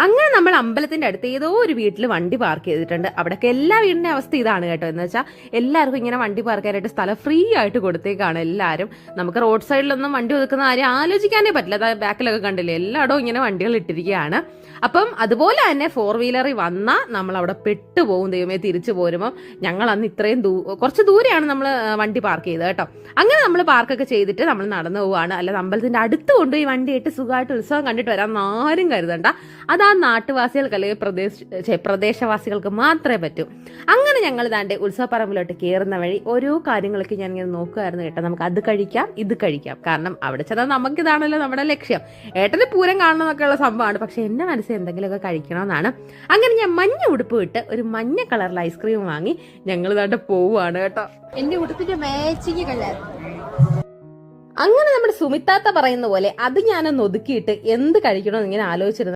അങ്ങനെ നമ്മൾ അമ്പലത്തിന്റെ അടുത്ത് ഏതോ ഒരു വീട്ടിൽ വണ്ടി പാർക്ക് ചെയ്തിട്ടുണ്ട്. അവിടെയൊക്കെ എല്ലാ വീടിന്റെ അവസ്ഥ ഇതാണ് കേട്ടോ. എന്ന് വെച്ചാൽ എല്ലാവർക്കും ഇങ്ങനെ വണ്ടി പാർക്ക് ചെയ്യാനായിട്ട് സ്ഥലം ഫ്രീ ആയിട്ട് കൊടുത്തേക്കാണ് എല്ലാവരും. നമുക്ക് റോഡ് സൈഡിലൊന്നും വണ്ടി ഒതുക്കുന്ന കാര്യം ആലോചിക്കാനേ പറ്റില്ല. അതായത് ബാക്കിലൊക്കെ കണ്ടില്ലേ, എല്ലായിടവും ഇങ്ങനെ വണ്ടികൾ ഇട്ടിരിക്കുകയാണ്. അപ്പം അതുപോലെ തന്നെ 4 വീലറിൽ വന്നാൽ നമ്മൾ അവിടെ പെട്ടുപോകും. ദൈവമേ, തിരിച്ചു പോരുമ്പം ഞങ്ങൾ അന്ന് ഇത്രയും കുറച്ച് ദൂരെയാണ് നമ്മൾ വണ്ടി പാർക്ക് ചെയ്തത് കേട്ടോ. അങ്ങനെ നമ്മൾ പാർക്കൊക്കെ ചെയ്തിട്ട് നമ്മൾ നടന്നു പോവുകയാണ്. അല്ലാതെ അമ്പലത്തിന്റെ അടുത്ത് കൊണ്ടുപോയി വണ്ടിയിട്ട് സുഖമായിട്ട് ഉത്സവം കണ്ടിട്ട് വരാൻ ആരും കരുതണ്ട. അത് ആ നാട്ടുവാസികൾക്ക് അല്ലെങ്കിൽ പ്രദേശവാസികൾക്ക് മാത്രമേ പറ്റൂ. അങ്ങനെ ഞങ്ങൾ ഇതാണ്ട് ഉത്സവപ്പറമ്പിലോട്ട് കയറുന്ന വഴി ഓരോ കാര്യങ്ങളൊക്കെ ഞാൻ ഇങ്ങനെ നോക്കുമായിരുന്നു കേട്ടോ. നമുക്ക് അത് കഴിക്കാം, ഇത് കഴിക്കാം. കാരണം അവിടെ ചെന്നാൽ നമുക്കിതാണല്ലോ നമ്മുടെ ലക്ഷ്യം. ഏട്ടന് പൂരം കാണണമെന്നൊക്കെയുള്ള സംഭവമാണ്. പക്ഷെ എന്റെ മനസ്സിൽ എന്തെങ്കിലുമൊക്കെ കഴിക്കണമെന്നാണ്. അങ്ങനെ ഞാൻ മഞ്ഞ ഉടുപ്പ് ഇട്ട് ഒരു മഞ്ഞ കളറിൽ ഐസ്ക്രീം വാങ്ങി ഞങ്ങൾ ഇതാണ്ട് പോവുകയാണ് കേട്ടോ. എന്റെ ഉടുപ്പിന്റെ മാച്ചിങ് കളർ. അങ്ങനെ നമ്മുടെ സുമിത്താത്ത പറയുന്ന പോലെ അത് ഞാനൊന്ന് ഒതുക്കിയിട്ട് എന്ത് കഴിക്കണമെന്ന് ഇങ്ങനെ ആലോചിച്ചിരുന്നു.